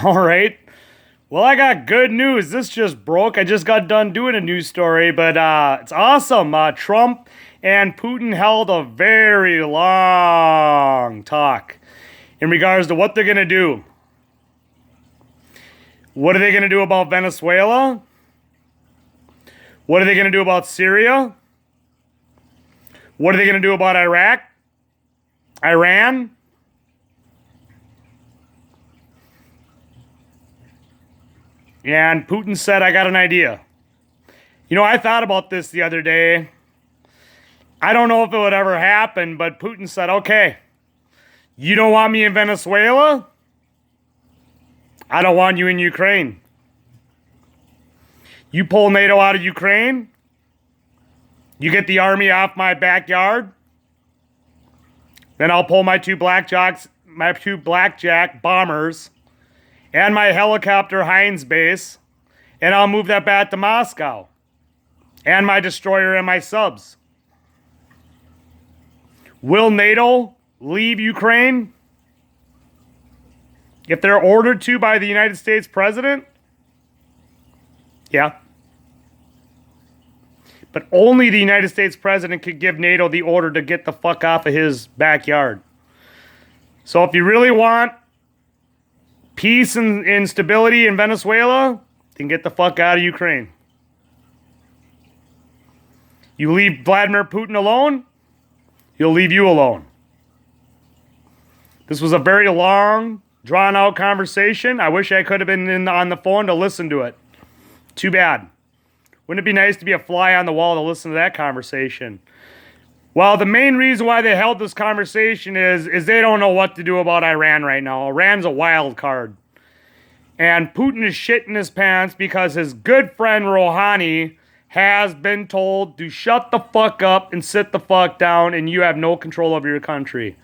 All right. Well, I got good news. This just broke. I just got done doing a news story, but it's awesome. Trump and Putin held a very long talk in regards to what they're going to do. What are they going to do about Venezuela? What are they going to do about Syria? What are they going to do about Iraq? Iran? And Putin said, I got an idea. You know, I thought about this the other day. I don't know if it would ever happen, but Putin said, okay, you don't want me in Venezuela? I don't want you in Ukraine. You pull NATO out of Ukraine? You get the army off my backyard? Then I'll pull my two blackjack bombers and my helicopter Heinz base, and I'll move that back to Moscow. And my destroyer and my subs. Will NATO leave Ukraine? If they're ordered to by the United States president? Yeah. But only the United States president could give NATO the order to get the fuck off of his backyard. So if you really want peace and stability in Venezuela, then get the fuck out of Ukraine. You leave Vladimir Putin alone, he'll leave you alone. This was a very long, drawn-out conversation. I wish I could have been on the phone to listen to it. Too bad. Wouldn't it be nice to be a fly on the wall to listen to that conversation? Well, the main reason why they held this conversation is they don't know what to do about Iran right now. Iran's a wild card. And Putin is shitting his pants because his good friend Rouhani has been told to shut the fuck up and sit the fuck down, and you have no control over your country.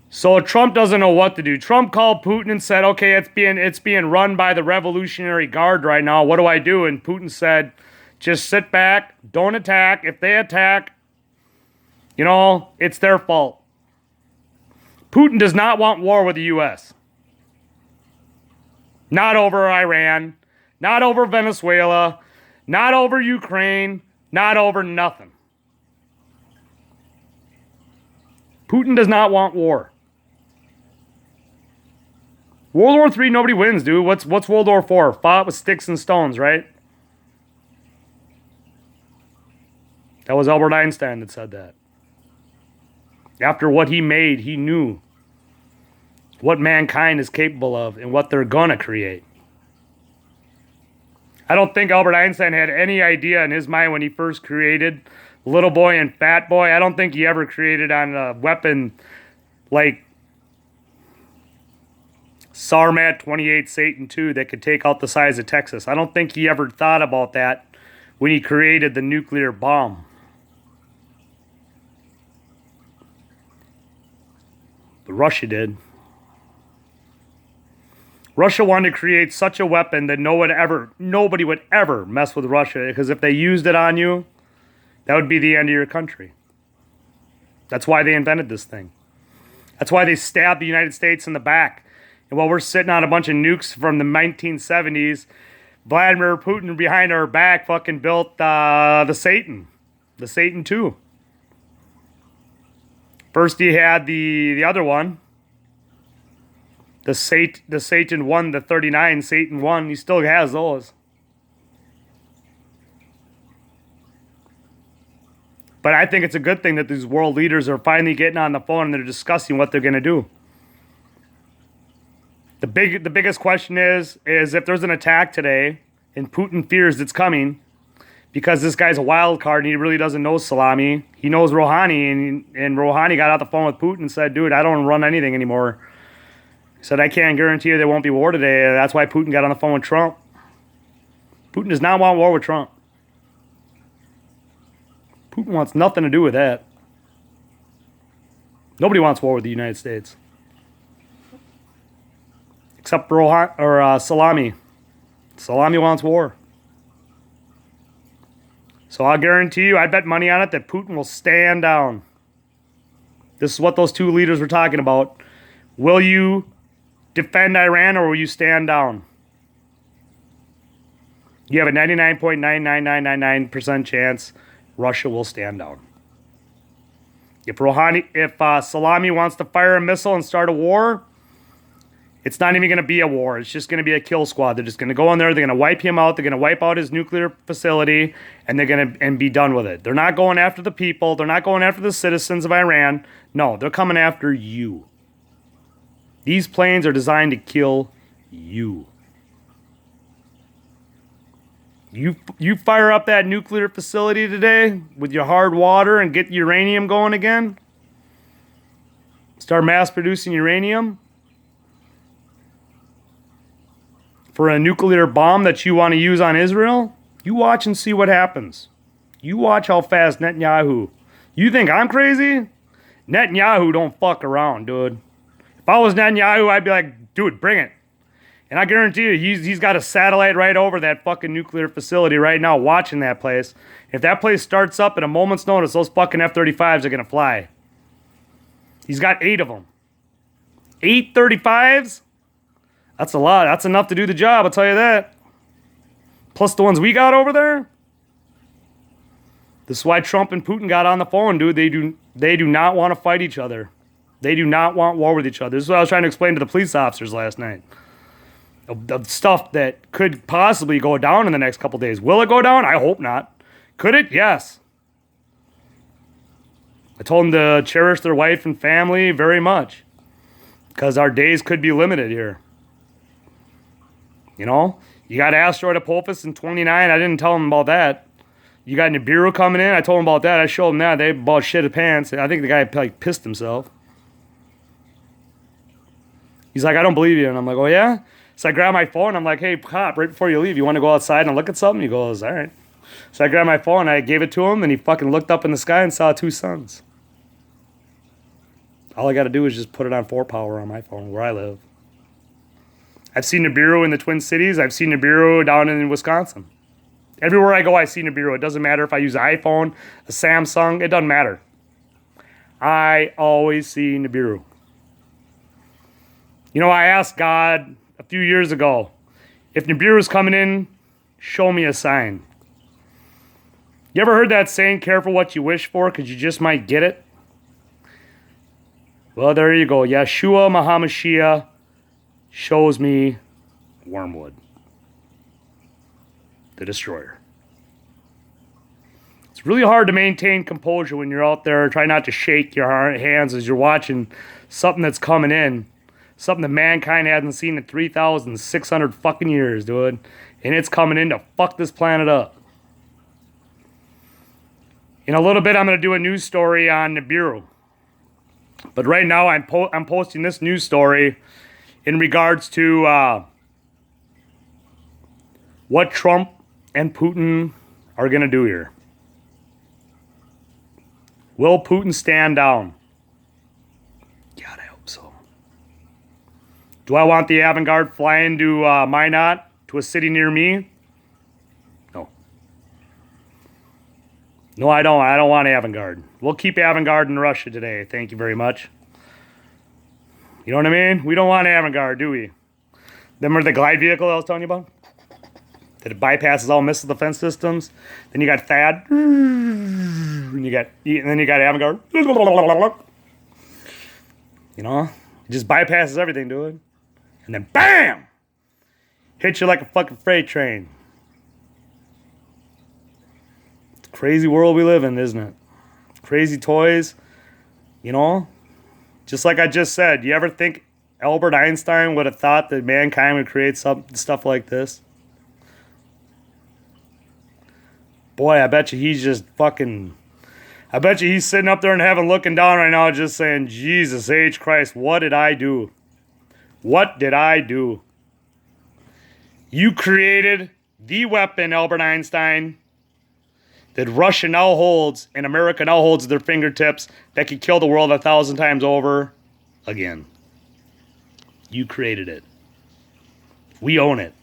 So Trump doesn't know what to do. Trump called Putin and said, okay, it's being run by the Revolutionary Guard right now. What do I do? And Putin said, just sit back, don't attack. If they attack, you know, it's their fault. Putin does not want war with the U.S. Not over Iran, not over Venezuela, not over Ukraine, not over nothing. Putin does not want war. World War III, nobody wins, dude. What's World War IV? Fought with sticks and stones, right? That was Albert Einstein that said that. After what he made, he knew what mankind is capable of and what they're gonna create. I don't think Albert Einstein had any idea in his mind when he first created Little Boy and Fat Boy. I don't think he ever created on a weapon like Sarmat 28 Satan II that could take out the size of Texas. I don't think he ever thought about that when he created the nuclear bomb. But Russia did. Russia wanted to create such a weapon that nobody would ever mess with Russia, because if they used it on you, that would be the end of your country. That's why they invented this thing. That's why they stabbed the United States in the back. And while we're sitting on a bunch of nukes from the 1970s, Vladimir Putin behind our back fucking built the Satan II. First he had the other one, the Satan 1, the 39, Satan 1. He still has those. But I think it's a good thing that these world leaders are finally getting on the phone and they're discussing what they're going to do. The biggest question is if there's an attack today and Putin fears it's coming because this guy's a wild card and he really doesn't know Salami. He knows Rouhani, and Rouhani got out the phone with Putin and said, dude, I don't run anything anymore. He said, I can't guarantee you there won't be war today. That's why Putin got on the phone with Trump. Putin does not want war with Trump. Putin wants nothing to do with that. Nobody wants war with the United States. Except Salami. Salami wants war. So I'll guarantee you, I bet money on it that Putin will stand down. This is what those two leaders were talking about. Will you defend Iran, or will you stand down? You have a 99.99999% chance Russia will stand down. If Salami wants to fire a missile and start a war, it's not even going to be a war. It's just going to be a kill squad. They're just going to go in there. They're going to wipe him out. They're going to wipe out his nuclear facility, and they're going to be done with it. They're not going after the people. They're not going after the citizens of Iran. No, they're coming after you. These planes are designed to kill you. You fire up that nuclear facility today with your hard water and get uranium going again? Start mass producing uranium for a nuclear bomb that you want to use on Israel? You watch and see what happens. You watch how fast Netanyahu. You think I'm crazy? Netanyahu don't fuck around, dude. If I was Netanyahu, I'd be like, dude, bring it. And I guarantee you, he's got a satellite right over that fucking nuclear facility right now watching that place. If that place starts up at a moment's notice, those fucking F-35s are going to fly. He's got 8 of them. 8 35s? That's a lot. That's enough to do the job, I'll tell you that. Plus the ones we got over there. This is why Trump and Putin got on the phone, dude. They do not want to fight each other. They do not want war with each other. This is what I was trying to explain to the police officers last night. The stuff that could possibly go down in the next couple days. Will it go down? I hope not. Could it? Yes. I told them to cherish their wife and family very much, because our days could be limited here. You know? You got Asteroid Apophis in 29. I didn't tell them about that. You got Nibiru coming in. I told them about that. I showed them that. They about shit his pants. I think the guy like pissed himself. He's like, I don't believe you. And I'm like, oh yeah? So I grab my phone. I'm like, hey, cop, right before you leave, you want to go outside and look at something? He goes, all right. So I grabbed my phone. I gave it to him, and he fucking looked up in the sky and saw 2 suns. All I got to do is just put it on 4-power on my phone where I live. I've seen Nibiru in the Twin Cities. I've seen Nibiru down in Wisconsin. Everywhere I go, I see Nibiru. It doesn't matter if I use an iPhone, a Samsung. It doesn't matter. I always see Nibiru. You know, I asked God a few years ago, if Nibiru's coming in, show me a sign. You ever heard that saying, careful what you wish for, because you just might get it? Well, there you go. Yeshua HaMashiach shows me Wormwood, the destroyer. It's really hard to maintain composure when you're out there. Try not to shake your hands as you're watching something that's coming in. Something that mankind hasn't seen in 3,600 fucking years, dude. And it's coming in to fuck this planet up. In a little bit, I'm going to do a news story on Nibiru. But right now, I'm posting this news story in regards to what Trump and Putin are going to do here. Will Putin stand down? God, I hope so. Do I want the avant-garde flying to Minot, to a city near me? No. No, I don't. I don't want avant-garde. We'll keep avant-garde in Russia today. Thank you very much. You know what I mean? We don't want avant-garde, do we? Remember the glide vehicle I was telling you about? That it bypasses all missile defense systems. Then you got THAAD. And then you got avant-garde. You know? It just bypasses everything, dude. And then BAM! Hits you like a fucking freight train. It's a crazy world we live in, isn't it? Crazy toys. You know? Just like I just said, you ever think Albert Einstein would have thought that mankind would create stuff like this? Boy, I bet you he's just fucking... I bet you he's sitting up there in heaven looking down right now just saying, Jesus H. Christ, what did I do? What did I do? You created the weapon, Albert Einstein, that Russia now holds and America now holds at their fingertips that could kill the world 1,000 times over again. You created it. We own it.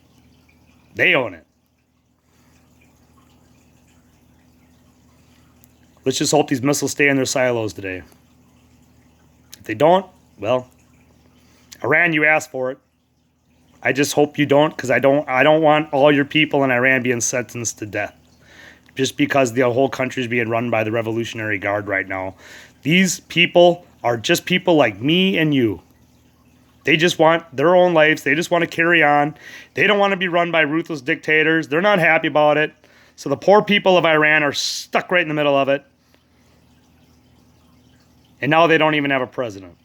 They own it. Let's just hope these missiles stay in their silos today. If they don't, well, Iran, you asked for it. I just hope you don't, because I don't want all your people in Iran being sentenced to death. Just because the whole country is being run by the Revolutionary Guard right now. These people are just people like me and you. They just want their own lives. They just want to carry on. They don't want to be run by ruthless dictators. They're not happy about it. So the poor people of Iran are stuck right in the middle of it. And now they don't even have a president.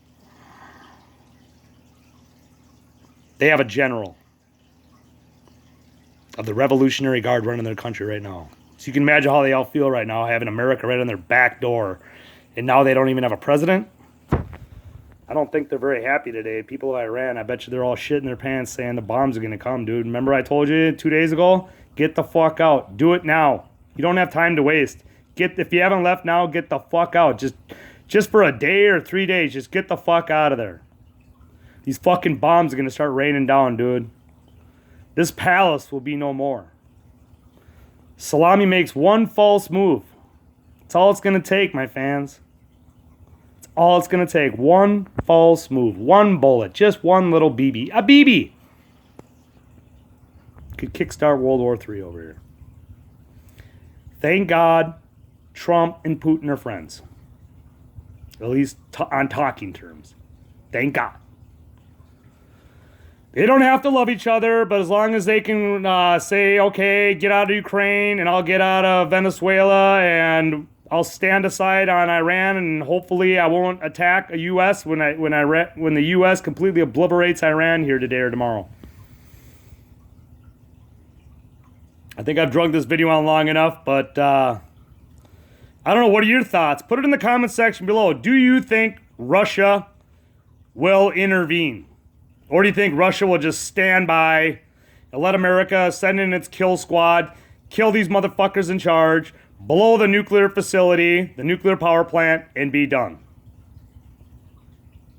They have a general of the Revolutionary Guard running their country right now. So you can imagine how they all feel right now, having America right on their back door. And now they don't even have a president. I don't think they're very happy today. People of Iran, I bet you they're all shitting their pants saying the bombs are going to come, dude. Remember I told you 2 days ago? Get the fuck out. Do it now. You don't have time to waste. If you haven't left now, get the fuck out. Just for a day or 3 days, just get the fuck out of there. These fucking bombs are going to start raining down, dude. This palace will be no more. Salami makes one false move. That's all it's going to take, my fans. That's all it's going to take. One false move. One bullet. Just one little BB. A BB. Could kickstart World War III over here. Thank God Trump and Putin are friends. At least on talking terms. Thank God. They don't have to love each other, but as long as they can say, okay, get out of Ukraine and I'll get out of Venezuela and I'll stand aside on Iran and hopefully I won't attack a U.S. when the U.S. completely obliterates Iran here today or tomorrow. I think I've drugged this video on long enough, but I don't know. What are your thoughts? Put it in the comment section below. Do you think Russia will intervene? Or do you think Russia will just stand by and let America send in its kill squad, kill these motherfuckers in charge, blow the nuclear facility, the nuclear power plant, and be done?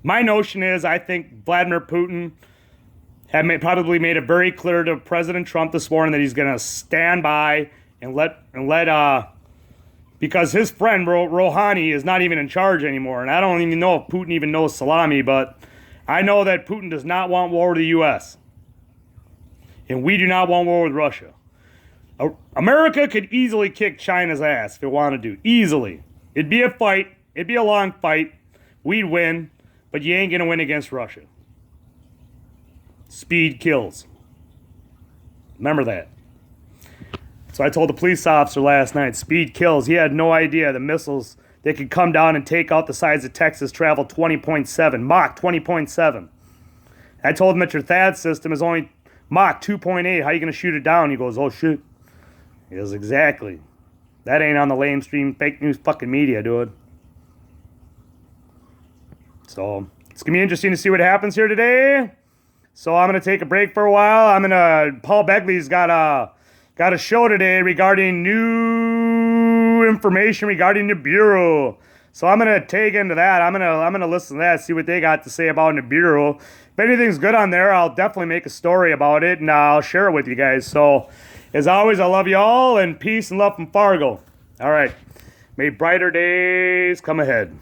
My notion is I think Vladimir Putin probably made it very clear to President Trump this morning that he's going to stand by and let because his friend Rouhani is not even in charge anymore. And I don't even know if Putin even knows Salami, but I know that Putin does not want war with the U.S. And we do not want war with Russia. America could easily kick China's ass if it wanted to. Easily. It'd be a fight. It'd be a long fight. We'd win. But you ain't going to win against Russia. Speed kills. Remember that. So I told the police officer last night, speed kills. He had no idea the missiles that could come down and take out the sides of Texas travel 20.7, Mach 20.7. I told him that your THAAD system is only Mach 2.8. How are you going to shoot it down? He goes, oh shit. He goes, exactly. That ain't on the lamestream fake news fucking media, dude. So it's going to be interesting to see what happens here today. So I'm going to take a break for a while. Paul Begley's got a show today regarding new information regarding Nibiru. So I'm going to take into that. I'm going to listen to that, see what they got to say about Nibiru. If anything's good on there, I'll definitely make a story about it, and I'll share it with you guys. So, as always, I love you all, and peace and love from Fargo. All right. May brighter days come ahead.